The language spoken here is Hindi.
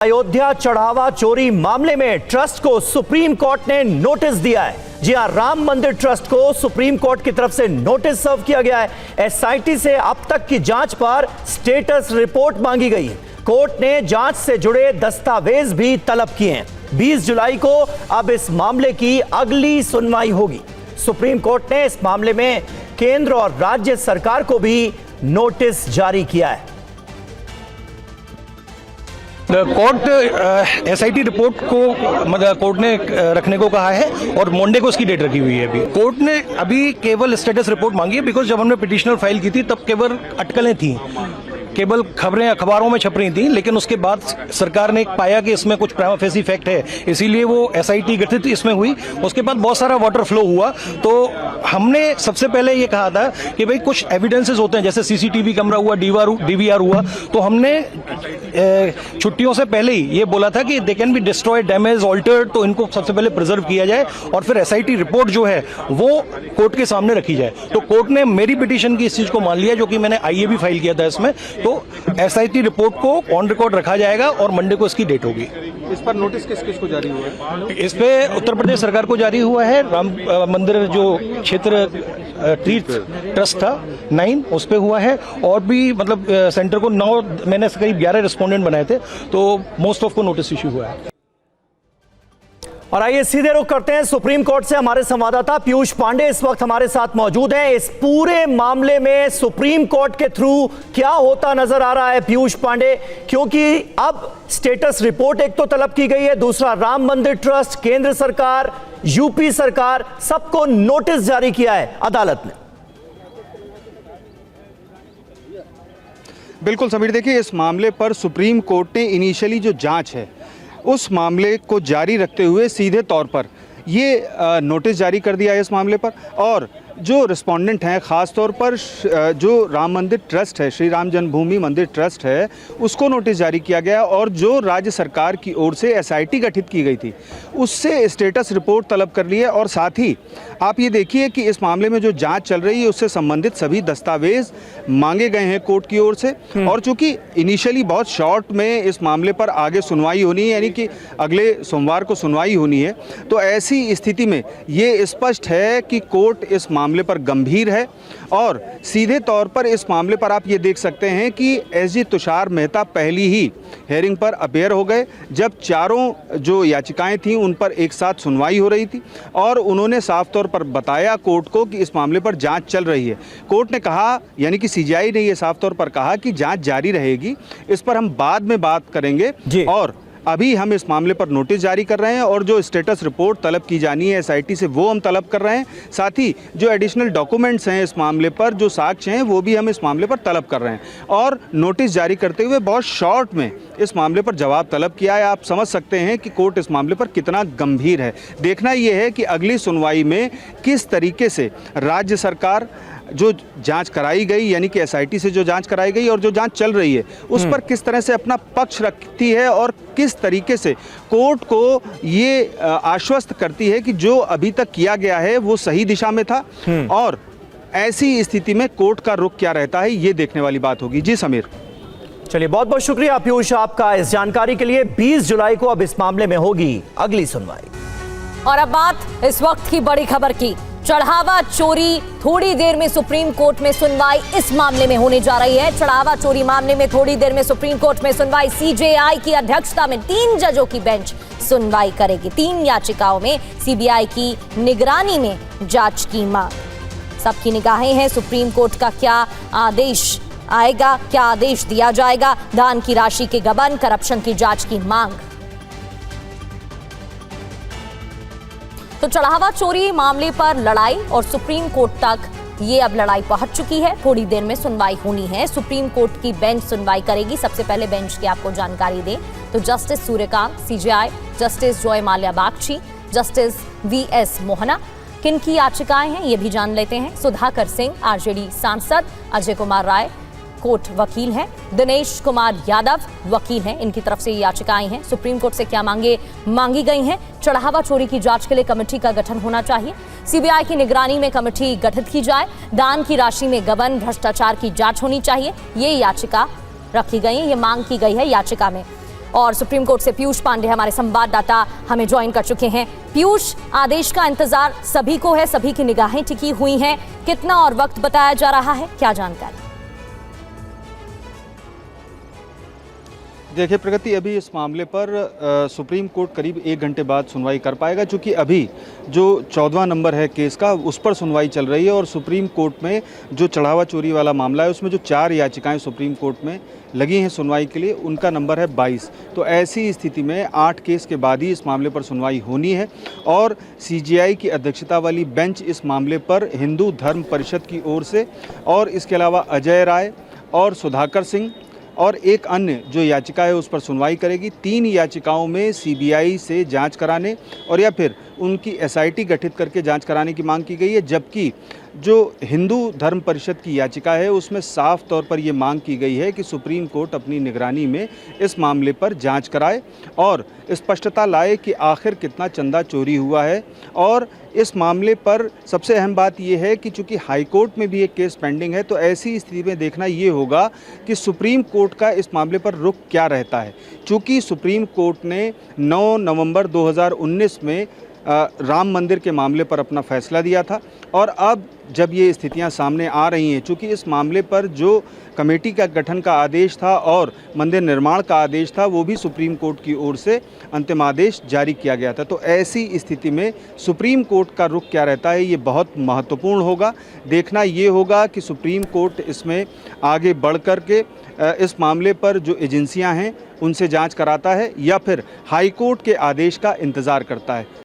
अयोध्या चढ़ावा चोरी मामले में ट्रस्ट को सुप्रीम कोर्ट ने नोटिस दिया है। जी हां, राम मंदिर ट्रस्ट को सुप्रीम कोर्ट की तरफ से नोटिस सर्व किया गया है। एसआईटी से अब तक की जांच पर स्टेटस रिपोर्ट मांगी गई है। कोर्ट ने जांच से जुड़े दस्तावेज भी तलब किए हैं। 20 जुलाई को अब इस मामले की अगली सुनवाई होगी। सुप्रीम कोर्ट ने इस मामले में केंद्र और राज्य सरकार को भी नोटिस जारी किया है। कोर्ट एसआईटी रिपोर्ट को मतलब कोर्ट ने रखने को कहा है और मंडे को उसकी डेट रखी हुई है। अभी कोर्ट ने अभी केवल स्टेटस रिपोर्ट मांगी है, बिकॉज जब हमने पिटिशनर फाइल की थी तब केवल अटकलें थी, केवल खबरें अखबारों में छप रही थी। लेकिन उसके बाद सरकार ने पाया कि इसमें कुछ प्राइमा फेसी फैक्ट है, इसीलिए वो एसआईटी गठित इसमें हुई। उसके बाद बहुत सारा वाटर फ्लो हुआ, तो हमने सबसे पहले ये कहा था कि भाई कुछ एविडेंसेस होते हैं, जैसे सीसीटीवी कैमरा हुआ, डीवीआर हुआ, तो हमने छुट्टियों से पहले ही ये बोला था कि they can be destroyed, damage, altered, तो इनको सबसे पहले प्रिजर्व किया जाए और फिर एसआईटी रिपोर्ट जो है वो कोर्ट के सामने रखी जाए। तो कोर्ट ने मेरी पिटीशन की इस चीज को मान लिया, जो कि मैंने आईए भी फाइल किया था इसमें। तो एसआईटी रिपोर्ट को ऑन रिकॉर्ड रखा जाएगा और मंडे को इसकी डेट होगी। इस पर नोटिस किस किस को जारी हुआ है? इस पे उत्तर प्रदेश सरकार को जारी हुआ है। राम मंदिर जो क्षेत्र तीर्थ ट्रस्ट था 9, उस पे हुआ है। और भी मतलब सेंटर को 9, मैंने करीब 11 रिस्पोंडेंट बनाए थे, तो मोस्ट ऑफ को नोटिस इश्यू हुआ है। और आइए सीधे रुख करते हैं सुप्रीम कोर्ट से। हमारे संवाददाता पीयूष पांडे इस वक्त हमारे साथ मौजूद हैं। इस पूरे मामले में सुप्रीम कोर्ट के थ्रू क्या होता नजर आ रहा है पीयूष पांडे? क्योंकि अब स्टेटस रिपोर्ट एक तो तलब की गई है, दूसरा राम मंदिर ट्रस्ट, केंद्र सरकार, यूपी सरकार, सबको नोटिस जारी किया है अदालत ने। बिल्कुल समीर, देखिए इस मामले पर सुप्रीम कोर्ट ने इनिशियली जो जांच है उस मामले को जारी रखते हुए सीधे तौर पर ये नोटिस जारी कर दिया है इस मामले पर। और जो रिस्पोंडेंट हैं, ख़ास तौर पर जो राम मंदिर ट्रस्ट है, श्री राम जन्मभूमि मंदिर ट्रस्ट है, उसको नोटिस जारी किया गया। और जो राज्य सरकार की ओर से एसआईटी गठित की गई थी उससे स्टेटस रिपोर्ट तलब कर ली है। और साथ ही आप ये देखिए कि इस मामले में जो जांच चल रही है उससे संबंधित सभी दस्तावेज मांगे गए हैं कोर्ट की ओर से। और चूंकि इनिशियली बहुत शॉर्ट में इस मामले पर आगे सुनवाई होनी है, यानी कि अगले सोमवार को सुनवाई होनी है, तो ऐसी स्थिति में ये स्पष्ट है कि कोर्ट इस मामले पर गंभीर है। और सीधे तौर पर इस मामले पर आप ये देख सकते हैं कि एसजी तुषार मेहता पहली ही हेयरिंग पर अपेयर हो गए, जब चारों जो याचिकाएं थीं उन पर एक साथ सुनवाई हो रही थी। और उन्होंने साफ तौर पर बताया कोर्ट को कि इस मामले पर जांच चल रही है। कोर्ट ने कहा, यानी कि सीजीआई ने ये साफ तौर पर कहा कि जांच जारी रहेगी, इस पर हम बाद में बात करेंगे। और अभी हम इस मामले पर नोटिस जारी कर रहे हैं और जो स्टेटस रिपोर्ट तलब की जानी है एसआईटी से वो हम तलब कर रहे हैं। साथ ही जो एडिशनल डॉक्यूमेंट्स हैं इस मामले पर, जो साक्ष्य हैं, वो भी हम इस मामले पर तलब कर रहे हैं। और नोटिस जारी करते हुए बहुत शॉर्ट में इस मामले पर जवाब तलब किया है। आप समझ सकते हैं कि कोर्ट इस मामले पर कितना गंभीर है। देखना ये है कि अगली सुनवाई में किस तरीके से राज्य सरकार जो जांच कराई गई, यानी कि एसआईटी से जो जांच कराई गई और जो जांच चल रही है उस पर किस तरह से अपना पक्ष रखती है और किस तरीके से कोर्ट को ये आश्वस्त करती है कि जो अभी तक किया गया है वो सही दिशा में था। और ऐसी स्थिति में कोर्ट का रुख क्या रहता है, ये देखने वाली बात होगी। जी समीर। चलिए, बहुत बहुत शुक्रिया पीयूष आपका इस जानकारी के लिए। 20 जुलाई को अब इस मामले में होगी अगली सुनवाई। और अब बात इस वक्त की बड़ी खबर की। चढ़ावा चोरी, थोड़ी देर में सुप्रीम कोर्ट में सुनवाई इस मामले में होने जा रही है। चढ़ावा चोरी मामले में थोड़ी देर में सुप्रीम कोर्ट में सुनवाई। सीजेआई की अध्यक्षता में 3 जजों की बेंच सुनवाई करेगी। 3 याचिकाओं में सीबीआई की निगरानी में जांच की मांग। सबकी निगाहें हैं सुप्रीम कोर्ट का क्या आदेश आएगा, क्या आदेश दिया जाएगा। दान की राशि के गबन, करप्शन की जांच की मांग। तो चढ़ावा चोरी मामले पर लड़ाई और सुप्रीम कोर्ट तक ये अब लड़ाई पहुंच चुकी है। थोड़ी देर में सुनवाई होनी है। सुप्रीम कोर्ट की बेंच सुनवाई करेगी। सबसे पहले बेंच की आपको जानकारी दें तो justice Surya Kant CJI, justice Joymalya Bagchi, justice VS Mohana. किन की याचिकाएं हैं ये भी जान लेते हैं। सुधाकर सिंह आरजेडी सांसद, अजय कुमार राय कोर्ट वकील हैं, दिनेश कुमार यादव वकील हैं। इनकी तरफ से याचिकाएं हैं। सुप्रीम कोर्ट से क्या मांगी गई हैं? चढ़ावा चोरी की जांच के लिए कमेटी का गठन होना चाहिए। सीबीआई की निगरानी में कमेटी गठित की जाए। दान की राशि में गबन, भ्रष्टाचार की जांच होनी चाहिए। ये याचिका रखी गई है, ये मांग की गई है याचिका में। और सुप्रीम कोर्ट से पीयूष पांडे हमारे संवाददाता हमें ज्वाइन कर चुके हैं। पीयूष, आदेश का इंतजार सभी को है, सभी की निगाहें टिकी हुई हैं, कितना और वक्त बताया जा रहा है, क्या जानकारी? देखिए प्रगति, अभी इस मामले पर सुप्रीम कोर्ट करीब 1 घंटे बाद सुनवाई कर पाएगा, क्योंकि अभी जो 14वां नंबर है केस का उस पर सुनवाई चल रही है। और सुप्रीम कोर्ट में जो चढ़ावा चोरी वाला मामला है उसमें जो 4 याचिकाएं सुप्रीम कोर्ट में लगी हैं सुनवाई के लिए, उनका नंबर है 22। तो ऐसी स्थिति में 8 केस के बाद ही इस मामले पर सुनवाई होनी है। और CJI की अध्यक्षता वाली बेंच इस मामले पर हिंदू धर्म परिषद की ओर से और इसके अलावा अजय राय और सुधाकर सिंह और एक अन्य जो याचिका है उस पर सुनवाई करेगी। 3 याचिकाओं में CBI से जांच कराने और या फिर उनकी SIT गठित करके जांच कराने की मांग की गई है, जबकि जो हिंदू धर्म परिषद की याचिका है उसमें साफ तौर पर ये मांग की गई है कि सुप्रीम कोर्ट अपनी निगरानी में इस मामले पर जांच कराए और स्पष्टता लाए कि आखिर कितना चंदा चोरी हुआ है। और इस मामले पर सबसे अहम बात यह है कि चूंकि हाई कोर्ट में भी एक केस पेंडिंग है, तो ऐसी स्थिति में देखना ये होगा कि सुप्रीम कोर्ट का इस मामले पर रुख क्या रहता है। चूंकि सुप्रीम कोर्ट ने 9 नवंबर 2019 में राम मंदिर के मामले पर अपना फैसला दिया था और अब जब ये स्थितियां सामने आ रही हैं, चूंकि इस मामले पर जो कमेटी का गठन का आदेश था और मंदिर निर्माण का आदेश था वो भी सुप्रीम कोर्ट की ओर से अंतिम आदेश जारी किया गया था। तो ऐसी स्थिति में सुप्रीम कोर्ट का रुख क्या रहता है ये बहुत महत्वपूर्ण होगा। देखना ये होगा कि सुप्रीम कोर्ट इसमें आगे बढ़ कर के इस मामले पर जो एजेंसियां हैं उनसे जांच कराता है या फिर हाई कोर्ट के आदेश का इंतज़ार करता है।